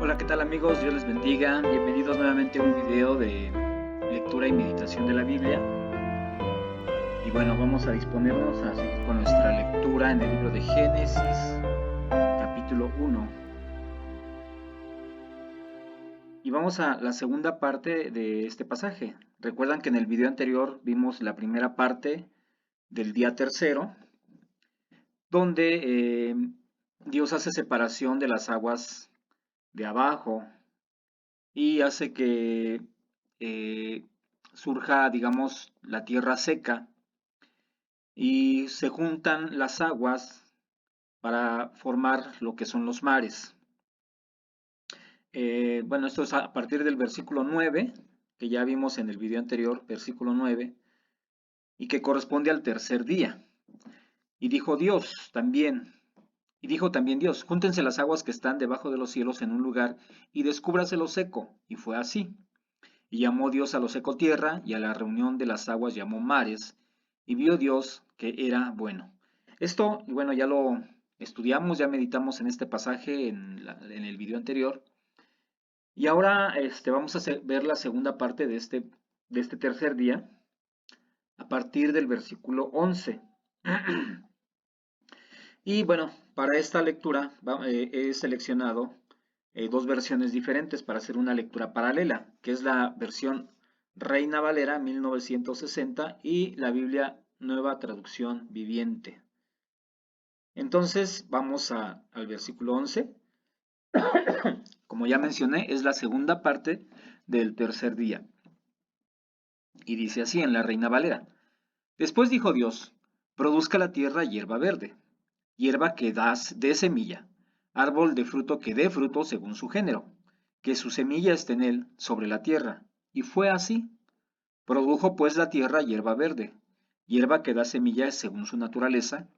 Hola, ¿qué tal amigos? Dios les bendiga. Bienvenidos nuevamente a un video de lectura y meditación de la Biblia. Y bueno, vamos a disponernos a seguir con nuestra lectura en el libro de Génesis, capítulo 1. Y vamos a la segunda parte de este pasaje. Recuerdan que en el video anterior vimos la primera parte del día tercero, donde Dios hace separación de las aguas de abajo y hace que eh, surja, digamos, la tierra seca y se juntan las aguas para formar lo que son los mares. Bueno, esto es a partir del versículo 9, que ya vimos en el video anterior, versículo 9, y que corresponde al tercer día. Y dijo Dios también, y dijo también Dios, júntense las aguas que están debajo de los cielos en un lugar y descúbrase lo seco. Y fue así. Y llamó Dios a lo seco tierra, y a la reunión de las aguas llamó mares, y vio Dios que era bueno. Esto, bueno, ya lo estudiamos, ya meditamos en este pasaje en el video anterior, y ahora vamos a ver la segunda parte de este tercer día, a partir del versículo 11. Y bueno, para esta lectura he seleccionado dos versiones diferentes para hacer una lectura paralela, que es la versión Reina Valera 1960 y la Biblia Nueva Traducción Viviente. Entonces vamos al versículo 11. Como ya mencioné, es la segunda parte del tercer día. Y dice así en la Reina Valera. Después dijo Dios, produzca la tierra hierba verde, hierba que dé semilla, árbol de fruto que dé fruto según su género, que su semilla esté en él sobre la tierra. Y fue así. Produjo pues la tierra hierba verde, hierba que da semilla según su naturaleza,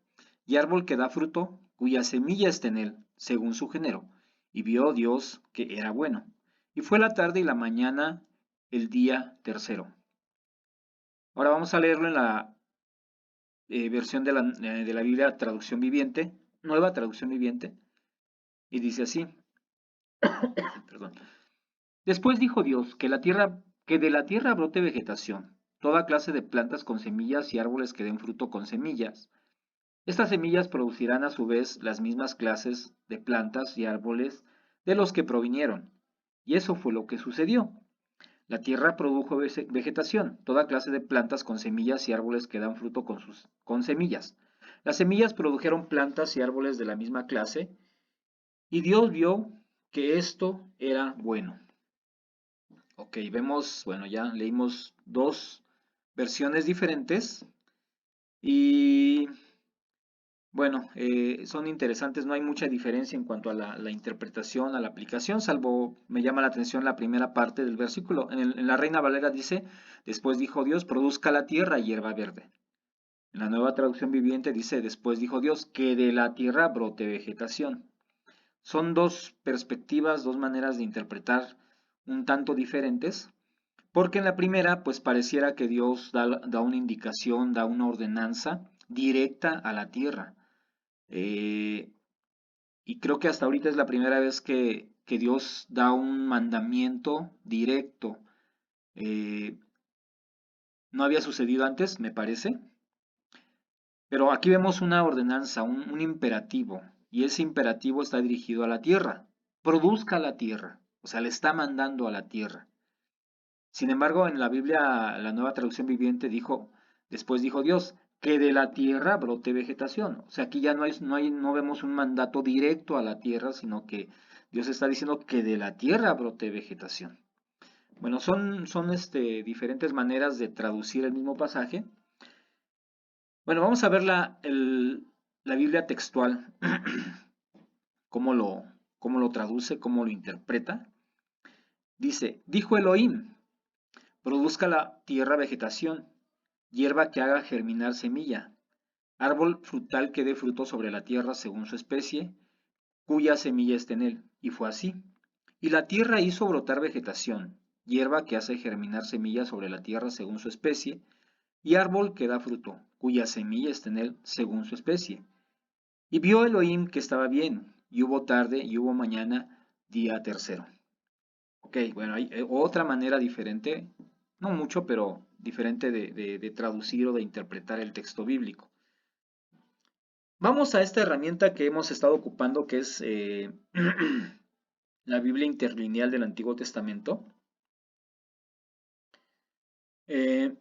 y árbol que da fruto, cuya semilla esté en él, según su género. Y vio Dios que era bueno. Y fue la tarde y la mañana el día tercero. Ahora vamos a leerlo en la versión de la Biblia traducción viviente, nueva traducción viviente, y dice así, perdón. Después dijo Dios que de la tierra brote vegetación, toda clase de plantas con semillas y árboles que den fruto con semillas. Estas semillas producirán a su vez las mismas clases de plantas y árboles de los que provinieron. Y eso fue lo que sucedió. La tierra produjo vegetación, toda clase de plantas con semillas y árboles que dan fruto con semillas. Las semillas produjeron plantas y árboles de la misma clase, y Dios vio que esto era bueno. Ok, vemos, bueno, ya leímos dos versiones diferentes y bueno, son interesantes, no hay mucha diferencia en cuanto a la interpretación, a la aplicación, salvo me llama la atención la primera parte del versículo. En la Reina Valera dice, después dijo Dios, produzca la tierra hierba verde. En la Nueva Traducción Viviente dice, después dijo Dios, que de la tierra brote vegetación. Son dos perspectivas, dos maneras de interpretar un tanto diferentes, porque en la primera, pues pareciera que Dios da una indicación, da una ordenanza directa a la tierra. Y creo que hasta ahorita es la primera vez que Dios da un mandamiento directo. Eh, no había sucedido antes, me parece, pero aquí vemos una ordenanza, un imperativo, y ese imperativo está dirigido a la tierra. Produzca la tierra, o sea, le está mandando a la tierra. Sin embargo, en la Biblia, la Nueva Traducción Viviente dijo, después dijo Dios, que de la tierra brote vegetación. O sea, aquí ya no vemos un mandato directo a la tierra, sino que Dios está diciendo que de la tierra brote vegetación. Bueno, son diferentes maneras de traducir el mismo pasaje. Bueno, vamos a ver la Biblia textual, cómo lo traduce, cómo lo interpreta. Dice, dijo Elohim, produzca la tierra vegetación, hierba que haga germinar semilla, árbol frutal que dé fruto sobre la tierra según su especie, cuya semilla esté en él. Y fue así. Y la tierra hizo brotar vegetación, hierba que hace germinar semilla sobre la tierra según su especie, y árbol que da fruto, cuya semilla está en él según su especie. Y vio Elohim que estaba bien, y hubo tarde y hubo mañana, día tercero. Ok, bueno, hay otra manera diferente, no mucho, pero diferente de traducir o de interpretar el texto bíblico. Vamos a esta herramienta que hemos estado ocupando, que es la Biblia interlineal del Antiguo Testamento. Eh,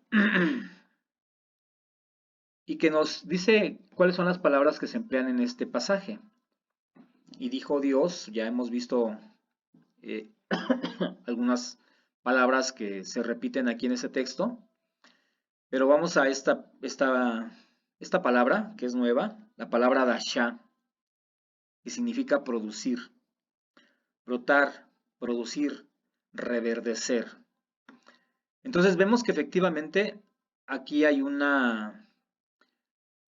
y que nos dice cuáles son las palabras que se emplean en este pasaje. Y dijo Dios, ya hemos visto eh, algunas palabras que se repiten aquí en ese texto, pero vamos a esta palabra que es nueva, la palabra dasha, que significa producir, brotar, producir, reverdecer. Entonces vemos que efectivamente aquí hay un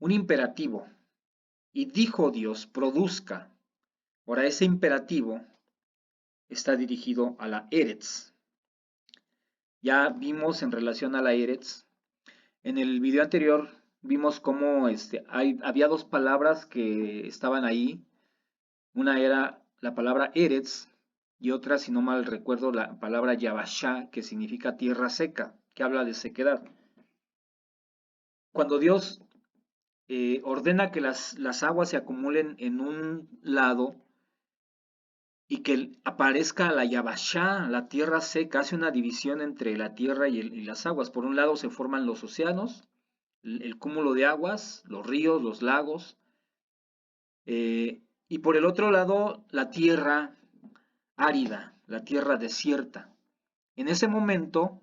imperativo, y dijo Dios, produzca. Ahora ese imperativo está dirigido a la Eretz. Ya vimos en relación a la Eretz, en el video anterior vimos cómo había dos palabras que estaban ahí. Una era la palabra Eretz y otra, si no mal recuerdo, la palabra Yabashá, que significa tierra seca, que habla de sequedad. Cuando Dios ordena que las aguas se acumulen en un lado, y que aparezca la Yabashá, la tierra seca, hace una división entre la tierra y las aguas. Por un lado se forman los océanos, el cúmulo de aguas, los ríos, los lagos, y por el otro lado la tierra árida, la tierra desierta. En ese momento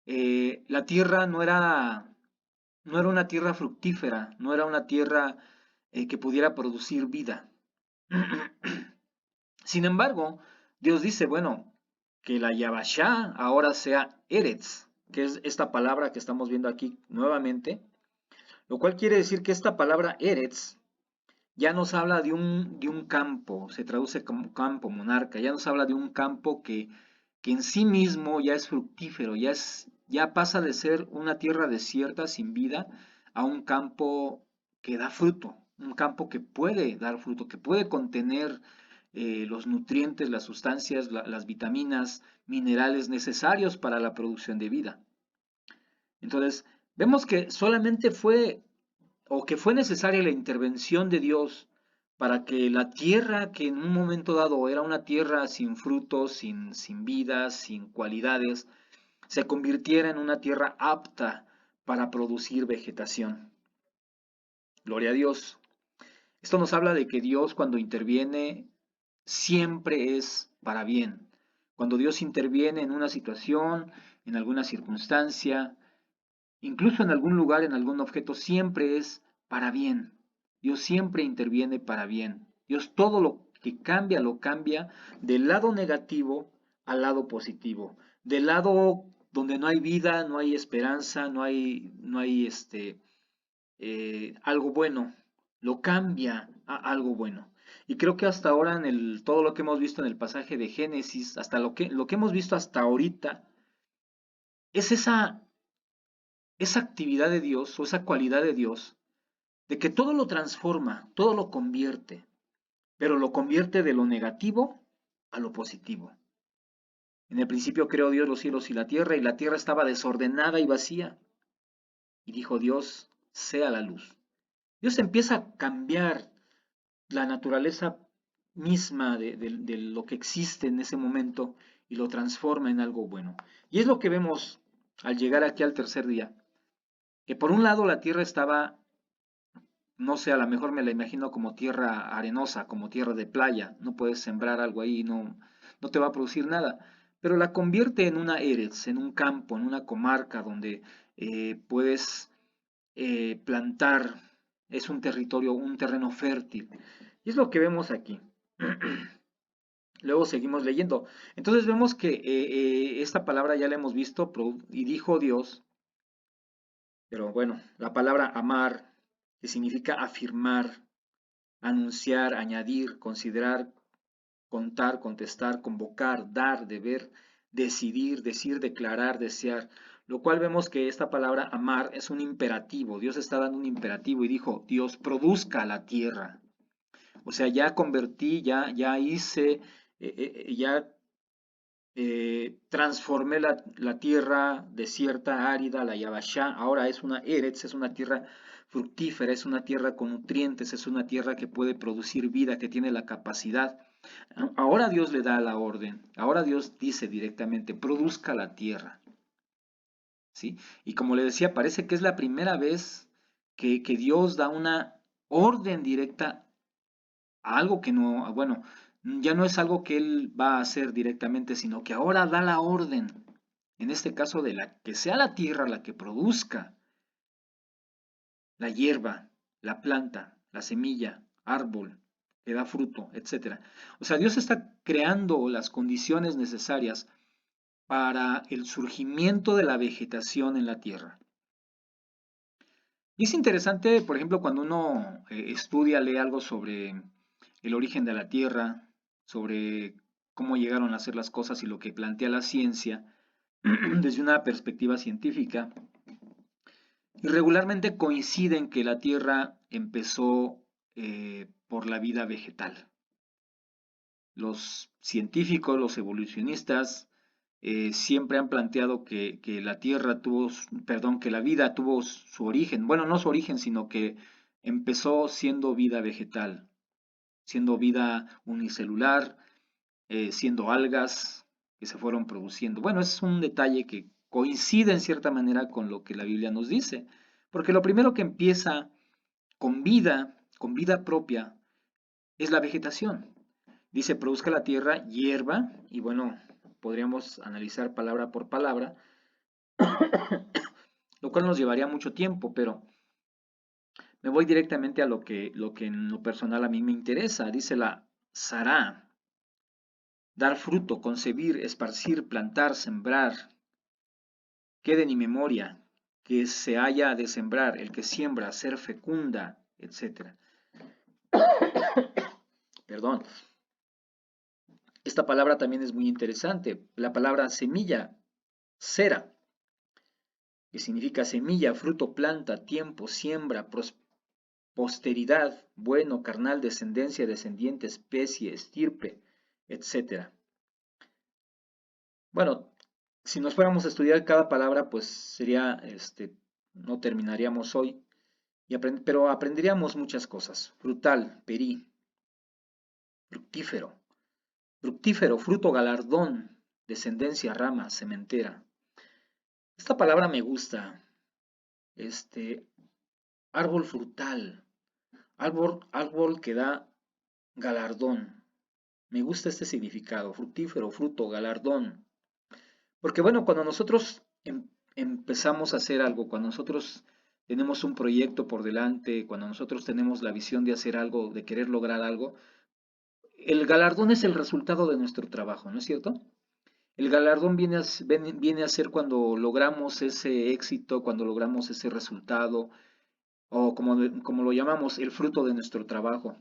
la tierra no era una tierra fructífera, no era una tierra que pudiera producir vida. Sin embargo, Dios dice, bueno, que la Yabashá ahora sea Eretz, que es esta palabra que estamos viendo aquí nuevamente, lo cual quiere decir que esta palabra Eretz ya nos habla de un campo, se traduce como campo, monarca, ya nos habla de un campo que en sí mismo ya es fructífero, ya pasa de ser una tierra desierta sin vida a un campo que da fruto, un campo que puede dar fruto, que puede contener los nutrientes, las sustancias, las vitaminas, minerales necesarios para la producción de vida. Entonces, vemos que solamente fue o que fue necesaria la intervención de Dios para que la tierra, que en un momento dado era una tierra sin frutos, sin vida, sin cualidades, se convirtiera en una tierra apta para producir vegetación. Gloria a Dios. Esto nos habla de que Dios, cuando interviene, siempre es para bien. Cuando Dios interviene en una situación, en alguna circunstancia, incluso en algún lugar, en algún objeto, siempre es para bien. Dios siempre interviene para bien. Dios todo lo que cambia, lo cambia del lado negativo al lado positivo. Del lado donde no hay vida, no hay esperanza, no hay algo bueno, lo cambia a algo bueno. Y creo que hasta ahora todo lo que hemos visto en el pasaje de Génesis, hasta lo que hemos visto hasta ahorita, es esa actividad de Dios o esa cualidad de Dios de que todo lo transforma, todo lo convierte, pero lo convierte de lo negativo a lo positivo. En el principio creó Dios los cielos y la tierra estaba desordenada y vacía. Y dijo Dios, sea la luz. Dios empieza a cambiar la naturaleza misma de lo que existe en ese momento y lo transforma en algo bueno. Y es lo que vemos al llegar aquí al tercer día, que por un lado la tierra estaba, no sé, a lo mejor me la imagino como tierra arenosa, como tierra de playa, no puedes sembrar algo ahí, no te va a producir nada, pero la convierte en una Eretz, en un campo, en una comarca donde puedes plantar, es un territorio, un terreno fértil. Y es lo que vemos aquí. Luego seguimos leyendo. Entonces vemos que esta palabra ya la hemos visto, y dijo Dios, pero bueno, la palabra amar, que significa afirmar, anunciar, añadir, considerar, contar, contestar, convocar, dar, deber, decidir, decir, declarar, desear. Lo cual vemos que esta palabra amar es un imperativo. Dios está dando un imperativo y dijo, Dios produzca la tierra. O sea, ya convertí, ya hice ya transformé la tierra desierta, árida, la Yabashá, ahora es una Eretz, es una tierra fructífera, es una tierra con nutrientes, es una tierra que puede producir vida, que tiene la capacidad. Ahora Dios le da la orden, ahora Dios dice directamente, produzca la tierra, ¿sí? Y como le decía, parece que es la primera vez que Dios da una orden directa a algo que no, bueno, ya no es algo que Él va a hacer directamente, sino que ahora da la orden, en este caso de la que sea la tierra la que produzca la hierba, la planta, la semilla, árbol, que da fruto, etcétera. O sea, Dios está creando las condiciones necesarias para el surgimiento de la vegetación en la tierra. Y es interesante, por ejemplo, cuando uno estudia, lee algo sobre el origen de la tierra, sobre cómo llegaron a ser las cosas y lo que plantea la ciencia desde una perspectiva científica, y regularmente coinciden que la tierra empezó por la vida vegetal. Los científicos, los evolucionistas, siempre han planteado que la Tierra tuvo, perdón, que la vida tuvo su origen, bueno, no su origen, sino que empezó siendo vida vegetal, siendo vida unicelular, siendo algas que se fueron produciendo. Bueno, es un detalle que coincide en cierta manera con lo que la Biblia nos dice, porque lo primero que empieza con vida propia, es la vegetación. Dice, produzca la tierra hierba, y bueno, podríamos analizar palabra por palabra, lo cual nos llevaría mucho tiempo, pero me voy directamente a lo que en lo personal a mí me interesa. Dice la Sará, dar fruto, concebir, esparcir, plantar, sembrar, quede ni memoria, que se haya de sembrar, el que siembra, ser fecunda, etcétera. Perdón. Esta palabra también es muy interesante. La palabra semilla, cera, que significa semilla, fruto, planta, tiempo, siembra, posteridad, bueno, carnal, descendencia, descendiente, especie, estirpe, etcétera. Bueno, si nos fuéramos a estudiar cada palabra, pues sería, no terminaríamos hoy, pero aprenderíamos muchas cosas. Frutal, perí, fructífero, fructífero, fruto, galardón, descendencia, rama, sementera. Esta palabra me gusta. Árbol frutal, árbol que da galardón. Me gusta este significado, fructífero, fruto, galardón. Porque bueno, cuando nosotros empezamos a hacer algo, cuando nosotros tenemos un proyecto por delante, cuando nosotros tenemos la visión de hacer algo, de querer lograr algo, el galardón es el resultado de nuestro trabajo, ¿no es cierto? El galardón viene a ser cuando logramos ese éxito, cuando logramos ese resultado, o como lo llamamos, el fruto de nuestro trabajo,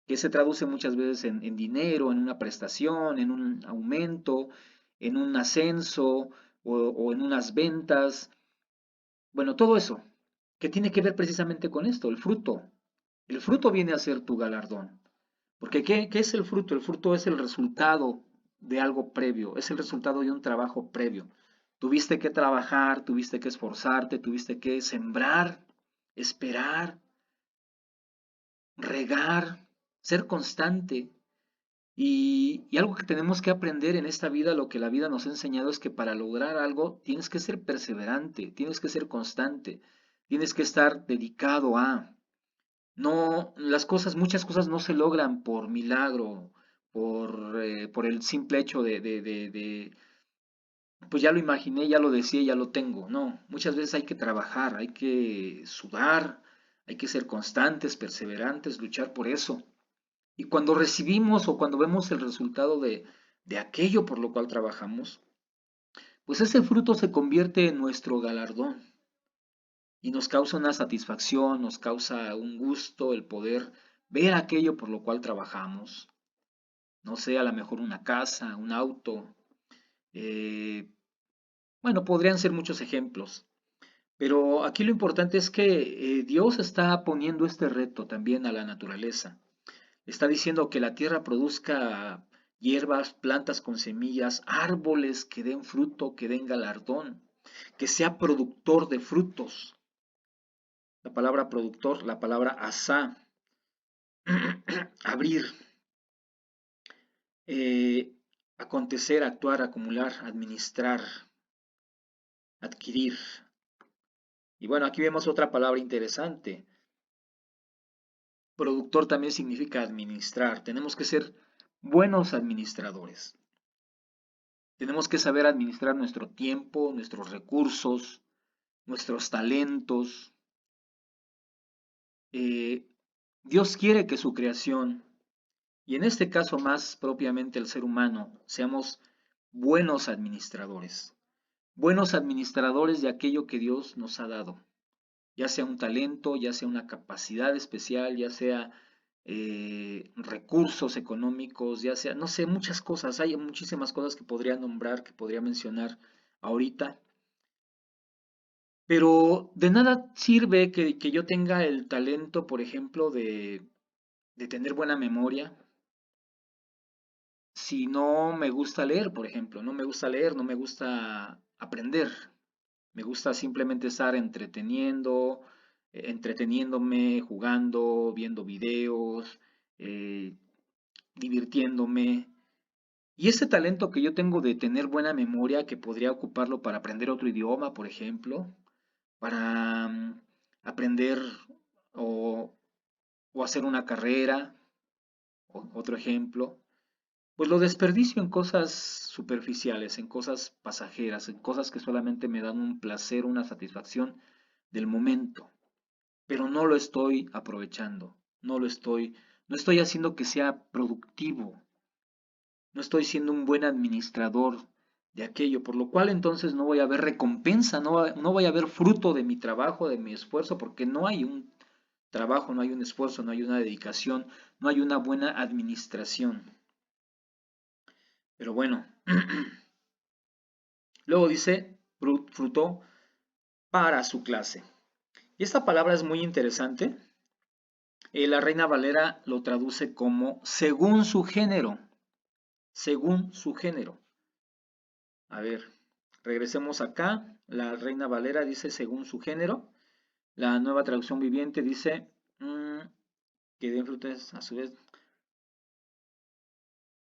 que se traduce muchas veces en dinero, en una prestación, en un aumento, en un ascenso o en unas ventas. Bueno, todo eso, que tiene que ver precisamente con esto, el fruto. El fruto viene a ser tu galardón. Porque ¿qué es el fruto? El fruto es el resultado de algo previo, es el resultado de un trabajo previo. Tuviste que trabajar, tuviste que esforzarte, tuviste que sembrar, esperar, regar, ser constante. Y algo que tenemos que aprender en esta vida, lo que la vida nos ha enseñado es que para lograr algo tienes que ser perseverante, tienes que ser constante, tienes que estar dedicado a. No, muchas cosas no se logran por milagro, por el simple hecho pues ya lo imaginé, ya lo decía, ya lo tengo. No, muchas veces hay que trabajar, hay que sudar, hay que ser constantes, perseverantes, luchar por eso. Y cuando recibimos o cuando vemos el resultado de aquello por lo cual trabajamos, pues ese fruto se convierte en nuestro galardón y nos causa una satisfacción, nos causa un gusto el poder ver aquello por lo cual trabajamos. No sé, a lo mejor una casa, un auto. eh, bueno, podrían ser muchos ejemplos. Pero aquí lo importante es que Dios está poniendo este reto también a la naturaleza. Está diciendo que la tierra produzca hierbas, plantas con semillas, árboles que den fruto, que den galardón, que sea productor de frutos. La palabra productor, la palabra asá, abrir, eh, acontecer, actuar, acumular, administrar, adquirir. Y bueno, aquí vemos otra palabra interesante. Productor también significa administrar. Tenemos que ser buenos administradores. Tenemos que saber administrar nuestro tiempo, nuestros recursos, nuestros talentos. Eh, Dios quiere que su creación, y en este caso más propiamente el ser humano, seamos buenos administradores. Buenos administradores de aquello que Dios nos ha dado, ya sea un talento, ya sea una capacidad especial, ya sea recursos económicos, ya sea, no sé, muchas cosas, hay muchísimas cosas que podría nombrar, que podría mencionar ahorita, pero de nada sirve que yo tenga el talento, por ejemplo, de tener buena memoria, si no me gusta leer, por ejemplo, no me gusta leer, no me gusta aprender. Me gusta simplemente estar entreteniéndome, jugando, viendo videos, eh, divirtiéndome. Y ese talento que yo tengo de tener buena memoria, que podría ocuparlo para aprender otro idioma, por ejemplo, para aprender o, o hacer una carrera, otro ejemplo, pues lo desperdicio en cosas superficiales, en cosas pasajeras, en cosas que solamente me dan un placer, una satisfacción del momento, pero no lo estoy aprovechando, no estoy haciendo que sea productivo, no estoy siendo un buen administrador de aquello, por lo cual entonces no voy a ver recompensa, no voy a ver fruto de mi trabajo, de mi esfuerzo, porque no hay un trabajo, no hay un esfuerzo, no hay una dedicación, no hay una buena administración. Pero bueno, luego dice fruto para su clase. Y esta palabra es muy interesante. La Reina Valera lo traduce como según su género, según su género. A ver, regresemos acá. La Reina Valera dice según su género. La Nueva Traducción Viviente dice que den frutas a su vez.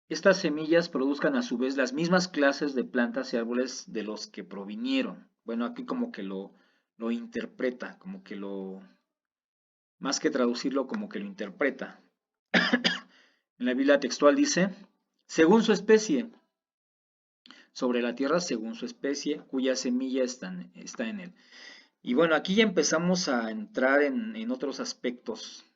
Estas semillas produzcan a su vez las mismas clases de plantas y árboles de los que provinieron. Bueno, aquí como que lo interpreta, como que más que traducirlo, como que lo interpreta. En la Biblia textual dice, según su especie, sobre la tierra según su especie, cuya semilla está en él. Y bueno, aquí ya empezamos a entrar en otros aspectos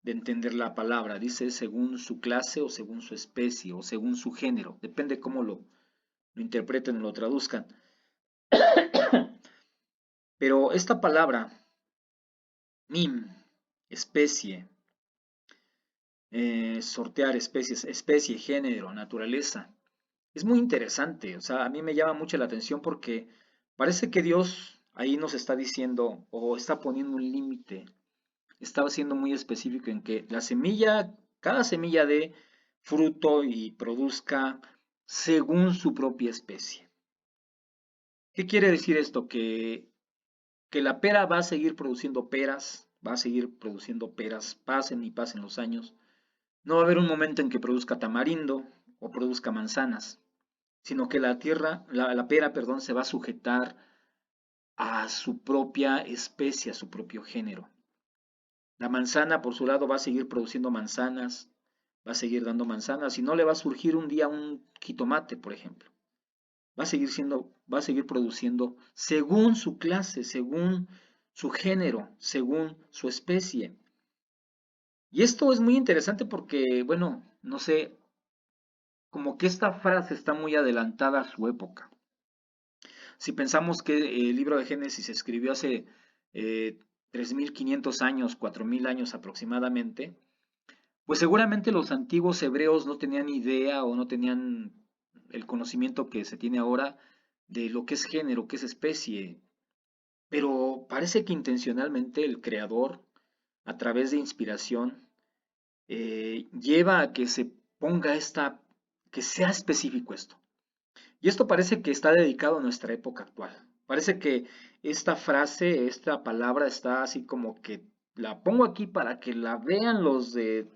de entender la palabra. Dice según su clase o según su especie o según su género. Depende cómo lo interpreten o lo traduzcan. Pero esta palabra, mim, especie, sortear especies, especie, género, naturaleza, es muy interesante. O sea, a mí me llama mucho la atención porque parece que Dios ahí nos está diciendo o está poniendo un límite, está siendo muy específico en que la semilla, cada semilla dé fruto y produzca según su propia especie. ¿Qué quiere decir esto? Que la pera va a seguir produciendo peras, va a seguir produciendo peras, pasen y pasen los años. No va a haber un momento en que produzca tamarindo o produzca manzanas, sino que la pera, perdón, se va a sujetar a su propia especie, a su propio género. La manzana, por su lado, va a seguir produciendo manzanas, va a seguir dando manzanas y no le va a surgir un día un jitomate, por ejemplo. Va a seguir produciendo según su clase, según su género, según su especie. Y esto es muy interesante porque, bueno, no sé, como que esta frase está muy adelantada a su época. Si pensamos que el libro de Génesis se escribió hace 3.500 años, 4.000 años aproximadamente, pues seguramente los antiguos hebreos no tenían idea o no tenían el conocimiento que se tiene ahora de lo que es género, qué es especie, pero parece que intencionalmente el creador, a través de inspiración, lleva a que se ponga que sea específico esto. Y esto parece que está dedicado a nuestra época actual. Parece que esta frase, esta palabra está así como que la pongo aquí para que la vean los de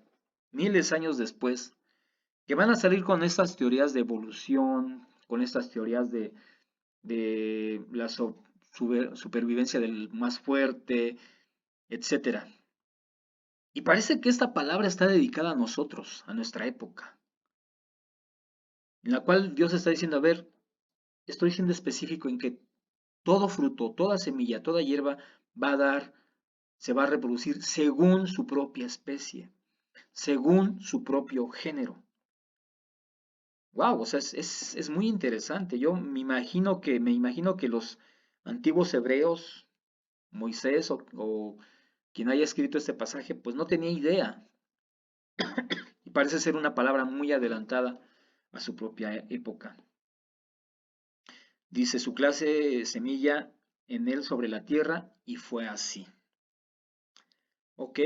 miles de años después, que van a salir con estas teorías de evolución, con estas teorías de la supervivencia del más fuerte, etcétera. Y parece que esta palabra está dedicada a nosotros, a nuestra época, en la cual Dios está diciendo, a ver, estoy siendo específico en que todo fruto, toda semilla, toda hierba va a dar, se va a reproducir según su propia especie, según su propio género. Wow, o sea, es muy interesante. Yo me imagino que los antiguos hebreos, Moisés o quien haya escrito este pasaje, pues no tenía idea. Y parece ser una palabra muy adelantada a su propia época. Dice su clase semilla en él sobre la tierra y fue así. Ok,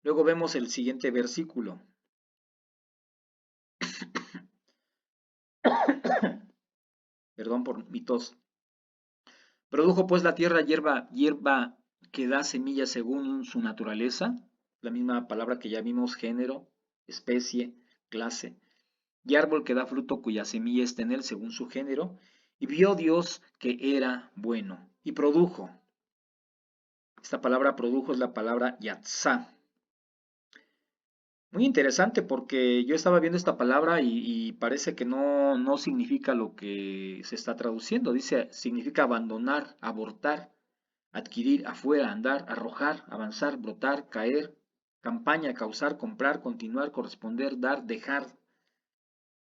luego vemos el siguiente versículo. Perdón por mi tos. Produjo pues la tierra hierba que da semilla según su naturaleza, la misma palabra que ya vimos, género, especie, clase, y árbol que da fruto cuya semilla está en él según su género, y vio Dios que era bueno, y produjo. Esta palabra produjo es la palabra yatzá. Muy interesante porque yo estaba viendo esta palabra y parece que no significa lo que se está traduciendo. Dice, significa abandonar, abortar, adquirir, afuera, andar, arrojar, avanzar, brotar, caer, campaña, causar, comprar, continuar, corresponder, dar, dejar,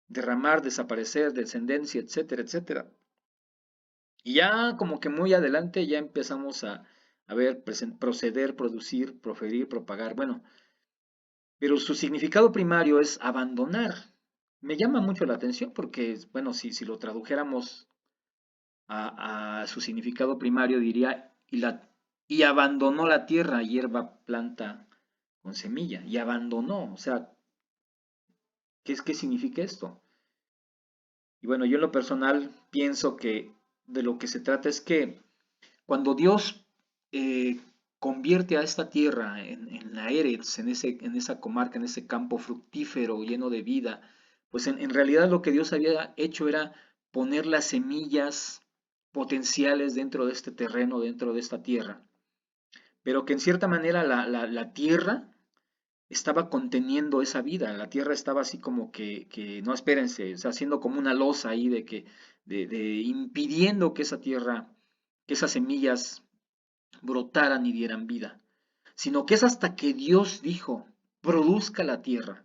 derramar, desaparecer, descendencia, etcétera, etcétera. Y ya como que muy adelante ya empezamos a ver proceder, producir, proferir, propagar. Bueno, pero su significado primario es abandonar. Me llama mucho la atención porque, bueno, si lo tradujéramos a su significado primario, diría, y abandonó la tierra, hierba, planta con semilla, y abandonó, o sea, ¿qué significa esto? Y bueno, yo en lo personal pienso que de lo que se trata es que cuando Dios eh, convierte a esta tierra en la Eretz, en esa comarca, en ese campo fructífero, lleno de vida, pues en realidad lo que Dios había hecho era poner las semillas potenciales dentro de este terreno, dentro de esta tierra, pero que en cierta manera la tierra estaba conteniendo esa vida, la tierra estaba así como que no, espérense, o sea, haciendo como una losa ahí de impidiendo que esa tierra, que esas semillas brotaran y dieran vida, sino que es hasta que Dios dijo, produzca la tierra.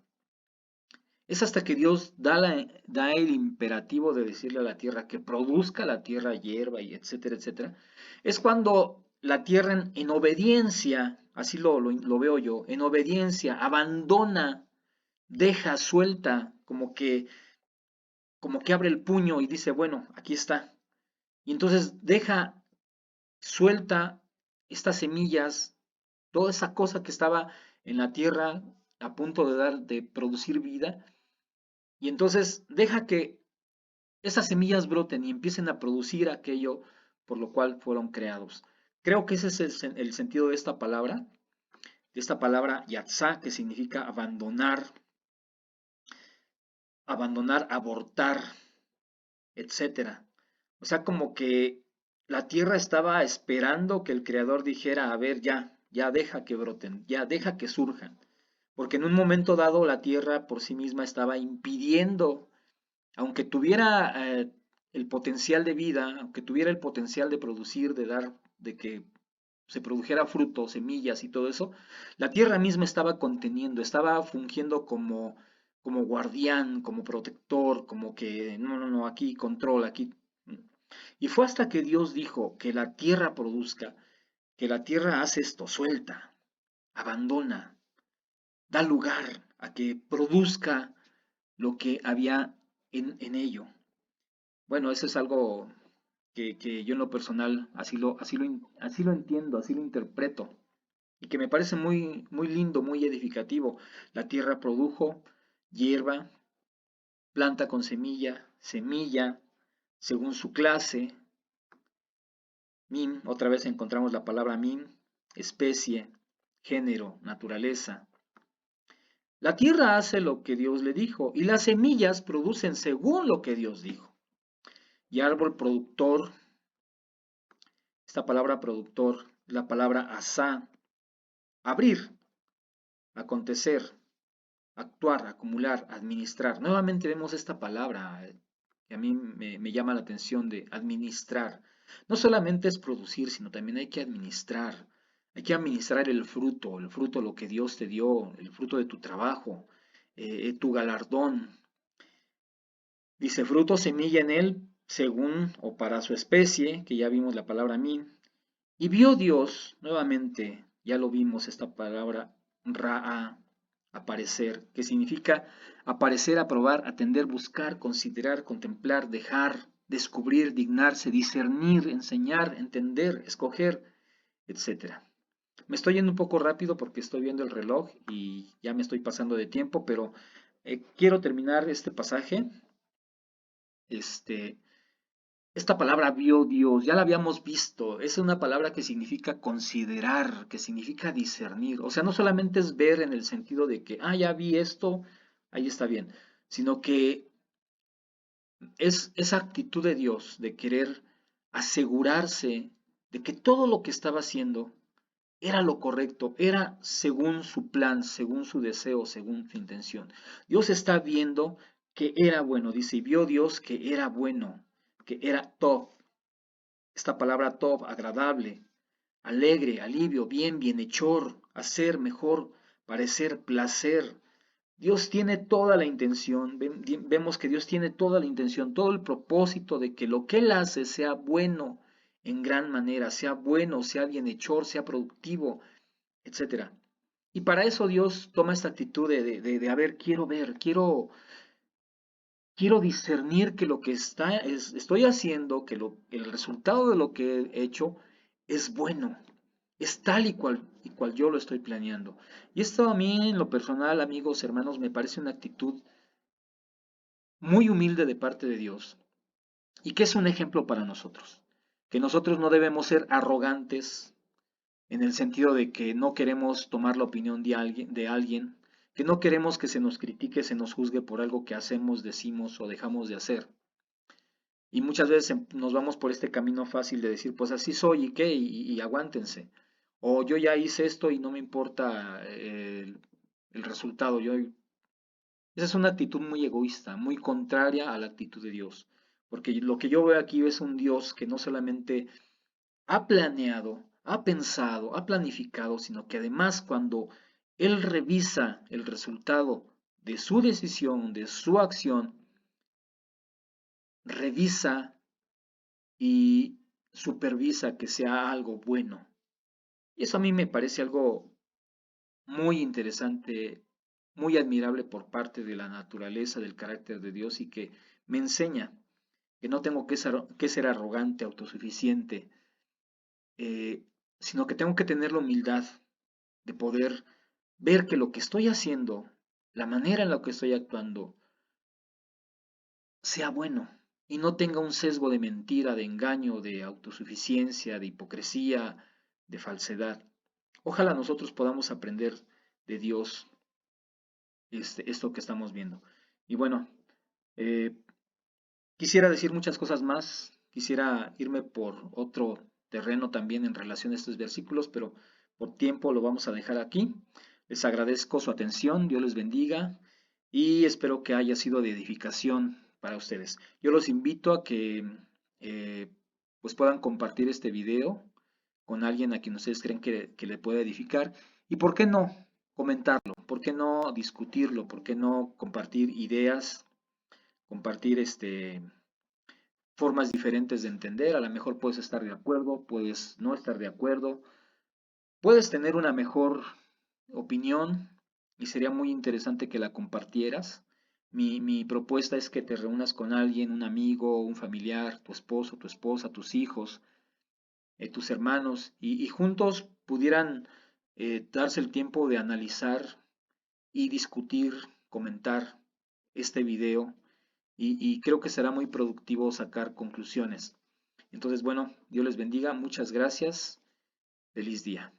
Es hasta que Dios da el imperativo de decirle a la tierra que produzca la tierra hierba y etcétera, etcétera. Es cuando la tierra en obediencia, así lo veo yo, en obediencia abandona, deja, suelta, como que abre el puño y dice, bueno, aquí está. Y entonces deja, suelta estas semillas, toda esa cosa que estaba en la tierra a punto de producir vida, y entonces deja que esas semillas broten y empiecen a producir aquello por lo cual fueron creados. Creo que ese es el sentido de esta palabra yatzá, que significa abandonar, abandonar, abortar, etcétera. O sea, como que la tierra estaba esperando que el creador dijera, a ver, ya deja que broten, ya deja que surjan. Porque en un momento dado la tierra por sí misma estaba impidiendo, aunque tuviera el potencial de vida, aunque tuviera el potencial de producir, de dar, de que se produjera frutos, semillas y todo eso, la tierra misma estaba conteniendo, estaba fungiendo como guardián, como protector, como que no, aquí controla, aquí. Y fue hasta que Dios dijo que la tierra produzca, que la tierra hace esto, suelta, abandona, da lugar a que produzca lo que había en ello. Bueno, eso es algo que yo en lo personal así lo entiendo, así lo interpreto y que me parece muy lindo, muy edificativo. La tierra produjo hierba, planta con semilla, semilla, según su clase, otra vez encontramos la palabra especie, género, naturaleza. La tierra hace lo que Dios le dijo y las semillas producen según lo que Dios dijo. Y árbol productor, esta palabra productor, la palabra asá, abrir, acontecer, actuar, acumular, administrar. Nuevamente vemos esta palabra que a mí me llama la atención de administrar. No solamente es producir, sino también hay que administrar. Hay que administrar el fruto, lo que Dios te dio, el fruto de tu trabajo, tu galardón. Dice fruto, semilla en él, según o para su especie, que ya vimos la palabra min. Y vio Dios, nuevamente, ya lo vimos esta palabra ra'a, aparecer, que significa aparecer, aprobar, atender, buscar, considerar, contemplar, dejar, descubrir, dignarse, discernir, enseñar, entender, escoger, etcétera. Me estoy yendo un poco rápido porque estoy viendo el reloj y ya me estoy pasando de tiempo, pero quiero terminar este pasaje. Esta palabra vio Dios, ya la habíamos visto, es una palabra que significa considerar, que significa discernir. O sea, no solamente es ver en el sentido de que, ya vi esto, ahí está bien, sino que es esa actitud de Dios de querer asegurarse de que todo lo que estaba haciendo era lo correcto, era según su plan, según su deseo, según su intención. Dios está viendo que era bueno, dice, y vio Dios que era bueno, que era top. Esta palabra top, agradable, alegre, alivio, bien, bienhechor, hacer, mejor, parecer, placer. Dios tiene toda la intención, vemos que Dios tiene toda la intención, todo el propósito de que lo que Él hace sea bueno en gran manera, sea bueno, sea bienhechor, sea productivo, etcétera. Y para eso Dios toma esta actitud a ver, quiero ver, quiero discernir que lo que estoy haciendo, que el resultado de lo que he hecho es bueno, es tal y cual yo lo estoy planeando. Y esto a mí, en lo personal, amigos, hermanos, me parece una actitud muy humilde de parte de Dios y que es un ejemplo para nosotros. Que nosotros no debemos ser arrogantes en el sentido de que no queremos tomar la opinión de alguien, que no queremos que se nos critique, se nos juzgue por algo que hacemos, decimos o dejamos de hacer. Y muchas veces nos vamos por este camino fácil de decir, pues así soy y qué, y aguántense. O yo ya hice esto y no me importa el resultado. Esa es una actitud muy egoísta, muy contraria a la actitud de Dios. Porque lo que yo veo aquí es un Dios que no solamente ha planeado, ha pensado, ha planificado, sino que además cuando Él revisa el resultado de su decisión, de su acción, revisa y supervisa que sea algo bueno. Y eso a mí me parece algo muy interesante, muy admirable por parte de la naturaleza, del carácter de Dios y que me enseña que no tengo que ser arrogante, autosuficiente, sino que tengo que tener la humildad de poder ver que lo que estoy haciendo, la manera en la que estoy actuando, sea bueno y no tenga un sesgo de mentira, de engaño, de autosuficiencia, de hipocresía, de falsedad. Ojalá nosotros podamos aprender de Dios esto que estamos viendo. Y bueno, eh, quisiera decir muchas cosas más, quisiera irme por otro terreno también en relación a estos versículos, pero por tiempo lo vamos a dejar aquí. Les agradezco su atención, Dios les bendiga y espero que haya sido de edificación para ustedes. Yo los invito a que eh, pues puedan compartir este video con alguien a quien ustedes creen que le pueda edificar y por qué no comentarlo, por qué no discutirlo, por qué no compartir ideas, compartir formas diferentes de entender. A lo mejor puedes estar de acuerdo, puedes no estar de acuerdo, puedes tener una mejor opinión y sería muy interesante que la compartieras. Mi propuesta es que te reúnas con alguien, un amigo, un familiar, tu esposo, tu esposa, tus hijos, tus hermanos, y juntos pudieran darse el tiempo de analizar y discutir, comentar este video y creo que será muy productivo sacar conclusiones. Entonces, bueno, Dios les bendiga, muchas gracias, feliz día.